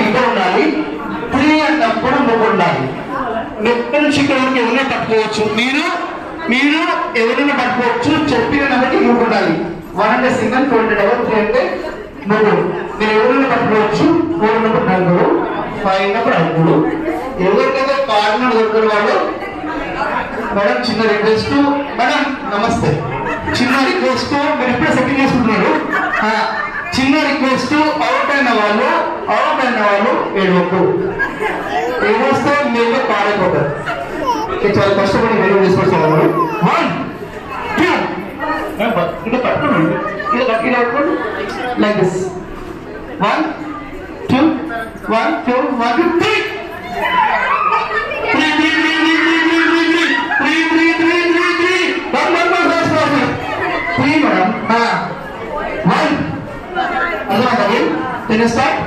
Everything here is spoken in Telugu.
ఇక్కడ ఉండాలి. 3 అన్నప్పుడు నువ్వు ఉండాలి. ఎక్కడి నుంచి ఇక్కడ వరకు ఎవరైనా పట్టుకోవచ్చు. మీరు ఎవరైనా పట్టుకోవచ్చు. చెప్పిన నెంబర్కి నువ్వు ఉండాలి. 1 అంటే సింగల్, 2 అంటే డబుల్, 3 అంటే నువ్వు. మీరు ఎవరైనా పట్టుకోవచ్చు. 4 నెంబర్ 4, 5 నెంబర్ 5. ఎవరికైతే కార్నర్ దొరికిన వాళ్ళు మేడం చిన్న రిక్వెస్ట్. మేడం నమస్తే. చిన్న రిక్వెస్ట్, మీరు ఇప్పుడే సెటిల్ చేసుకుంటున్నారు. చిన్న రిక్వెస్ట్, అవుట్ అయిన వాళ్ళు ఏడవకు. ఏడొస్తే మీరు పాడైపోతారు. చాలా కష్టపడి మీరు తీసుకొస్తాను. 1 2 ఇది పట్టుకోండి. ఇది పట్టుకోండి లైక్ దిస్. 1 2 1 2 1 2 3 మేడం. 1 అర్థమైంది. స్టార్ట్.